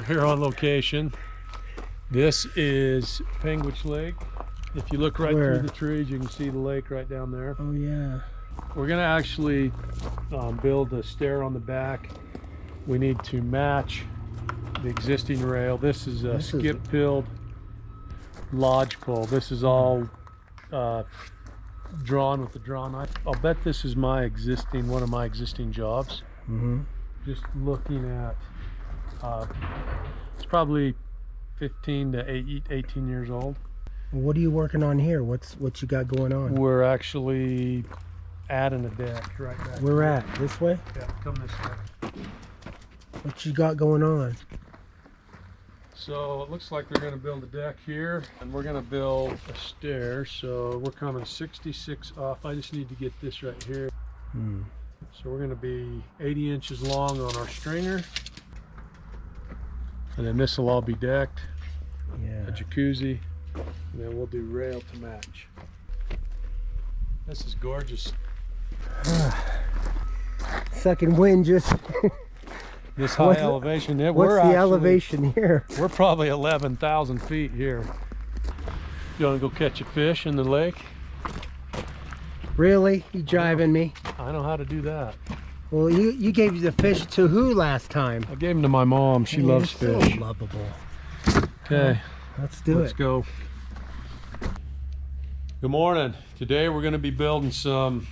We're here on location. This is Penguich Lake. If you look right through the trees, you can see the lake right down there. Oh yeah. We're gonna actually build a stair on the back. We need to match the existing rail. This is a skip-filled lodge pole. This is all drawn with the draw knife. I'll bet this is one of my existing jobs. Just looking at, it's probably 15 to 18 years old. What are you working on here? What you got going on? We're actually adding a deck right back. Where at? This way? Yeah, come this way. What you got going on? So it looks like they're going to build a deck here, and we're going to build a stair. So we're coming 66 off. I just need to get this right here. So we're going to be 80 inches long on our stringer, and then this will all be decked. Yeah. A jacuzzi, and then we'll do rail to match. This is gorgeous. Second wind just. This high elevation. What's the elevation here? We're probably 11,000 feet here. You want to go catch a fish in the lake? Really? You jiving me? I know how to do that. Well, you gave the fish to who last time? I gave them to my mom. She loves fish. So lovable. Okay, let's do it. Let's go. Good morning. Today we're going to be building some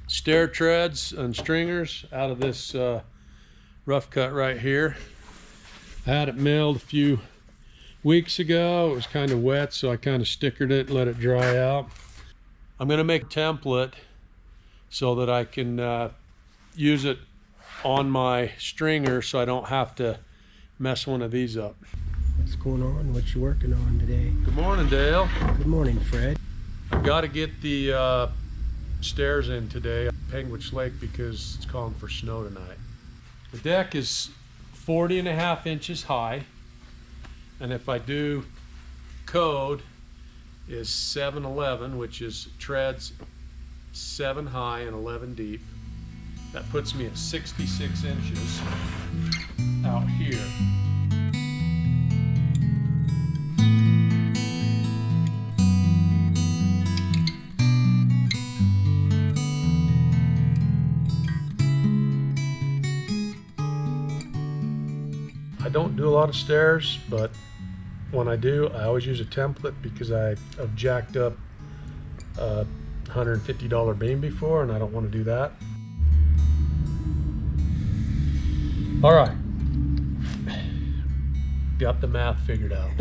stair treads and stringers out of this rough cut right here. I had it milled a few weeks ago. It was kind of wet, so I kind of stickered it and let it dry out. I'm going to make a template so that I can use it on my stringer so I don't have to mess one of these up. What's going on? What you working on today? Good morning, Dale. Good morning, Fred. I've got to get the stairs in today at Penguich Lake because it's calling for snow tonight. The deck is 40.5 inches high, and if I do code is 711, which is treads 7 high and 11 deep. That puts me at 66 inches out here. I don't do a lot of stairs, but when I do, I always use a template because I've jacked up a $150 beam before, and I don't want to do that. All right, got the math figured out.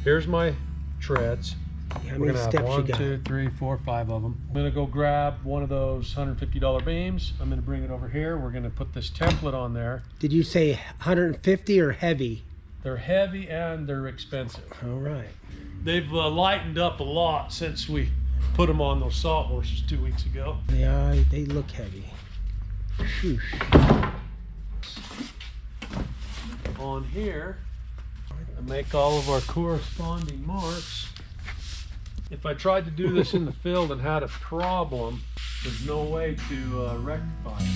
Here's my treads. How We're many gonna have steps 1, you got? 2, 3, 4, 5 of them. I'm gonna go grab one of those $150 beams. I'm gonna bring it over here. We're gonna put this template on there. Did you say 150 or heavy? They're heavy and they're expensive. All right. They've lightened up a lot since we put them on those salt horses 2 weeks ago. Yeah, they look heavy. On here, and make all of our corresponding marks. If I tried to do this in the field and had a problem, there's no way to rectify it.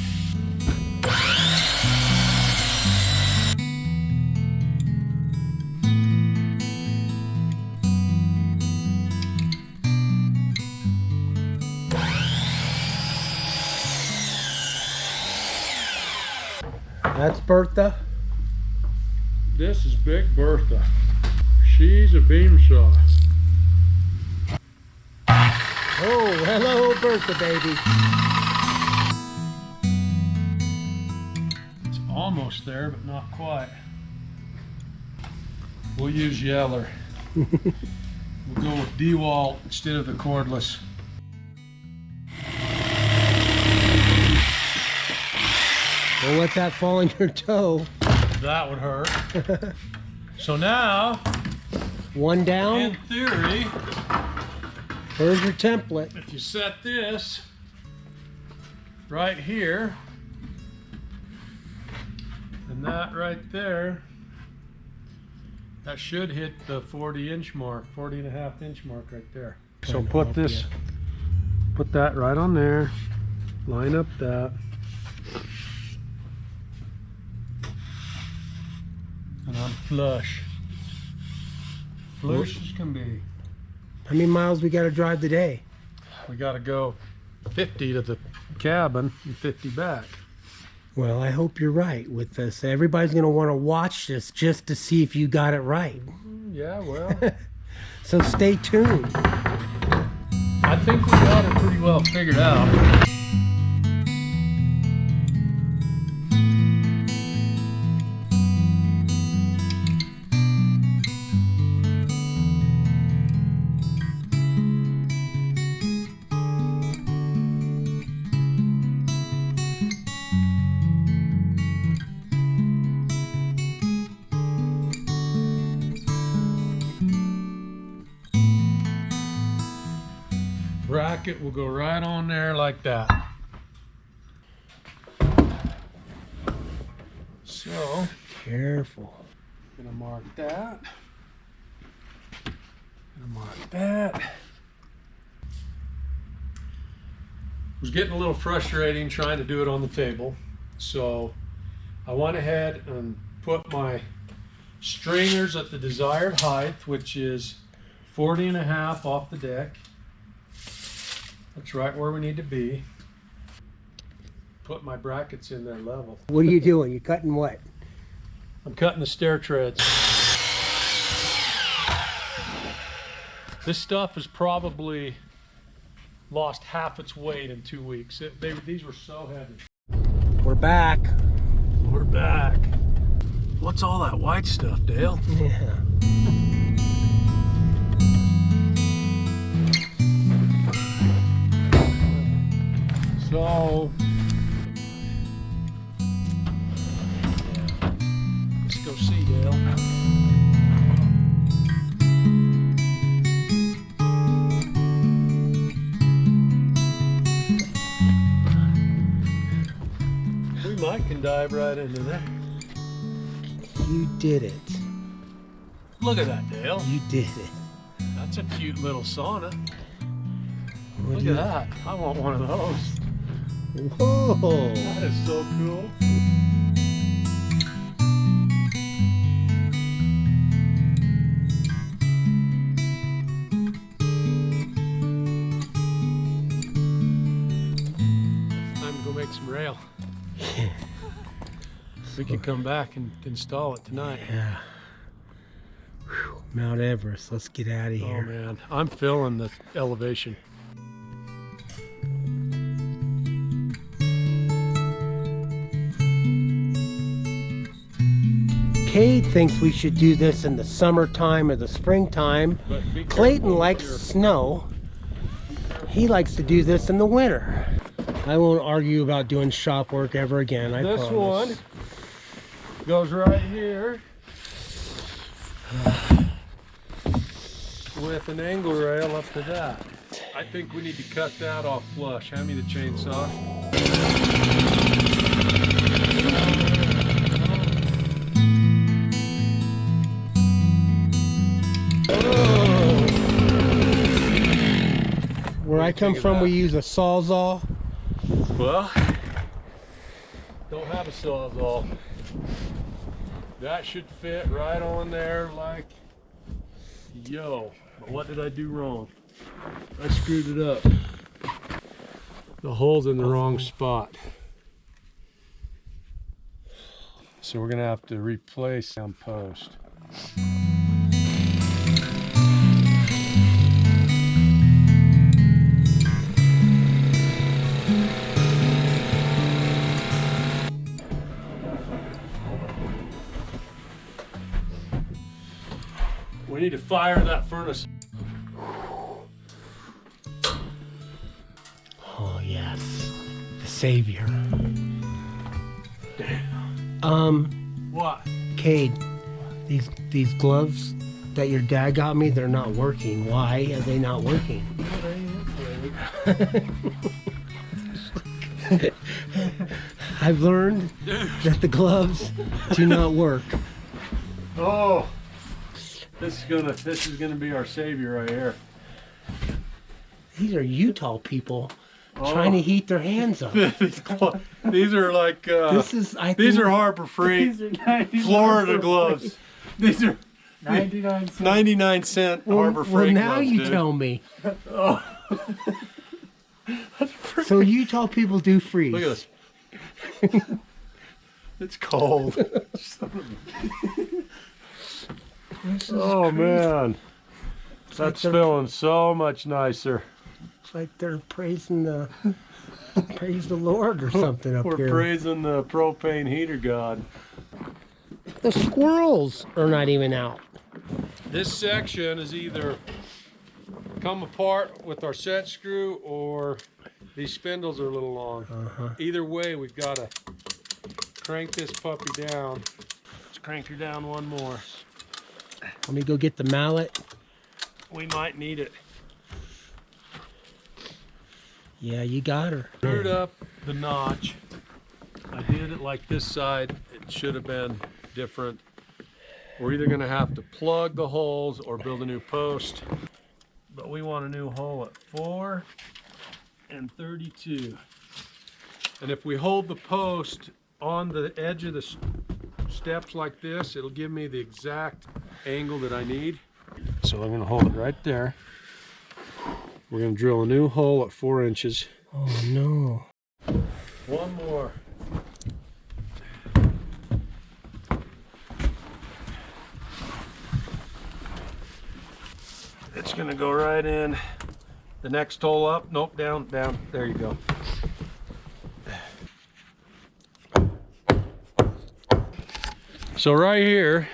That's Bertha. This is Big Bertha. She's a beam saw. Oh, hello, Bertha, baby. It's almost there, but not quite. We'll use Yeller. We'll go with DeWalt instead of the cordless. Don't let that fall on your toe. That would hurt. So now, One down. in theory, There's your template. if you set this right here, and that right there, that should hit the 40-inch mark, 40.5-inch mark right there. So put this, put that right on there, line up that. And I'm flush. Flush as can be. How many miles we got to drive today? We got to go 50 to the cabin and 50 back. Well, I hope you're right with this. Everybody's going to want to watch this just to see if you got it right. Yeah, well. So stay tuned. I think we got it pretty well figured out. Bracket will go right on there like that. So, Careful. gonna mark that. Gonna mark that. Was getting a little frustrating trying to do it on the table, so I went ahead and put my stringers at the desired height, which is 40.5 off the deck. That's right where we need to be. Put my brackets in there level. What are you doing? You cutting what? I'm cutting the stair treads. This stuff has probably lost half its weight in 2 weeks. These were so heavy. We're back. We're back. What's all that white stuff, Dale? Yeah. So, let's go see Dale. We might can dive right into there. You did it. Look at that, Dale. You did it. That's a cute little sauna. What Look do at you- that. I want one of those. Whoa. That is so cool. Time to go make some rail. We can come back and install it tonight. Yeah. Whew. Mount Everest. Let's get out of Oh here. man, I'm feeling the elevation. Kade thinks we should do this in the summertime or the springtime. But be Clayton careful likes here. snow. He likes to do this in the winter. I won't argue about doing shop work ever again, I This promise. one goes right here with an angle rail up to that. I think we need to cut that off flush. Hand me the chainsaw. Where I come think of from, that? we use a sawzall. Well, don't have a sawzall. That should fit right on there like yo. But what did I do wrong? I screwed it up. The hole's in the wrong spot. So we're gonna have to replace some post. We need to fire that furnace. Oh yes, the savior. What? Kade, these gloves that your dad got me, they're not working. Why are they not working? I've learned that the gloves do not work. Oh, this is gonna be our savior right here. These are Utah people trying to heat their hands up. These are like This is, I these think, are Harbor Freight Florida gloves. These are 99 cents. 99-cent Harbor Freight now gloves, you dude. tell me. Oh. So you tell people do freeze. Look at this. It's cold. Oh man, that's feeling so much nicer. It's like they're praising the praise the Lord or something up We're here. praising the propane heater god. The squirrels are not even out. This section is either come apart with our set screw or these spindles are a little long. Either way, we've got to crank this puppy down. Let's crank her down one more. Let me go get the mallet. We might need it. Yeah, you got her. Screwed up the notch. I did it like this side. It should have been different. We're either going to have to plug the holes or build a new post. But we want a new hole at 4 and 32. And if we hold the post on the edge of the steps like this, it'll give me the exact angle that I need. So I'm going to hold it right there. We're going to drill a new hole at 4 inches. Oh no. One more. It's going to go right in. The next hole up. Nope, down, down. There you go. So right here,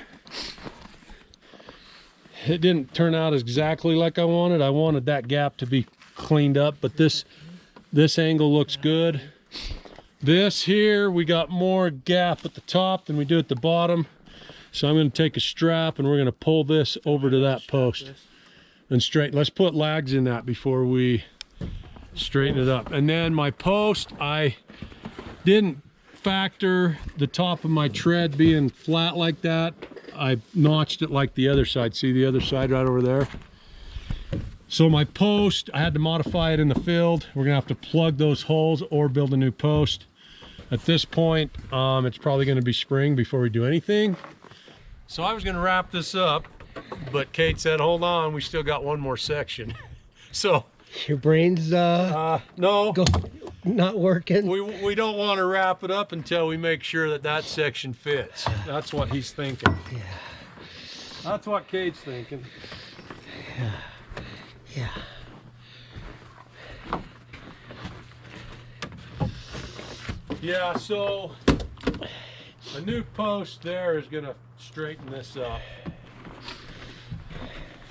it didn't turn out exactly like I wanted. I wanted that gap to be cleaned up, but this angle looks good. This here, we got more gap at the top than we do at the bottom. So I'm going to take a strap and we're going to pull this over to that post and straighten. Let's put lags in that before we straighten it up. And then my post, I didn't factor the top of my tread being flat like that. I notched it like the other side. See the other side right over there? So my post, I had to modify it in the field. We're gonna have to plug those holes or build a new post. At this point, it's probably gonna be spring before we do anything. So I was gonna wrap this up, but Kate said, hold on, we still got one more section. So. Your brain's no. not working. We don't want to wrap it up until we make sure that that section fits. That's what he's thinking. Yeah. That's what Kate's thinking. Yeah. Yeah, so a new post there is gonna straighten this up.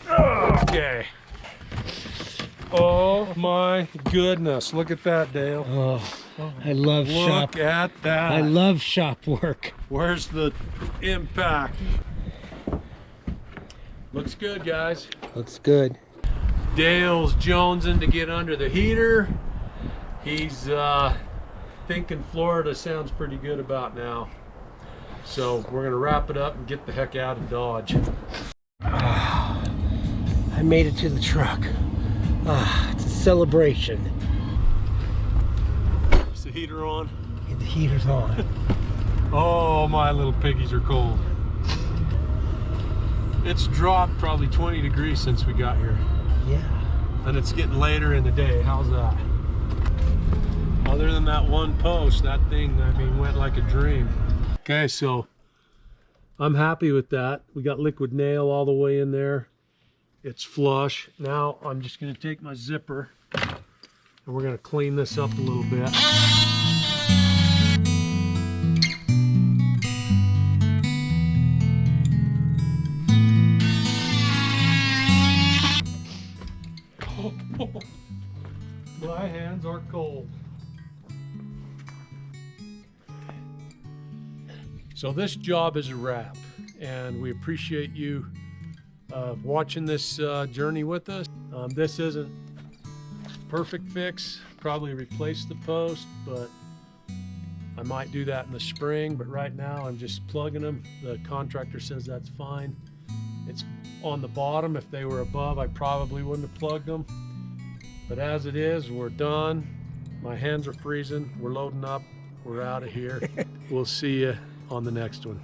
Okay. Oh my goodness, look at that, Dale. Oh, I love shop. Look at that. I love shop work. Where's the impact? Looks good, guys. Looks good. Dale's jonesing to get under the heater. He's thinking Florida sounds pretty good about now. So we're gonna wrap it up and get the heck out of Dodge. I made it to the truck. It's a celebration. Is the heater on? The heater's on. Oh, my little piggies are cold. It's dropped probably 20 degrees since we got here. Yeah. And it's getting later in the day. How's that? Other than that one post, that thing, I mean, went like a dream. Okay, so I'm happy with that. We got liquid nail all the way in there. It's flush. Now I'm just going to take my zipper and we're going to clean this up a little bit. My hands are cold. So this job is a wrap, and we appreciate you watching this journey with us. This isn't perfect fix, probably replace the post, but I might do that in the spring. But right now I'm just plugging them. The contractor says that's fine. It's on the bottom. If they were above, I probably wouldn't have plugged them. But as it is, we're done. My hands are freezing. We're loading up. We're out of here. We'll see you on the next one.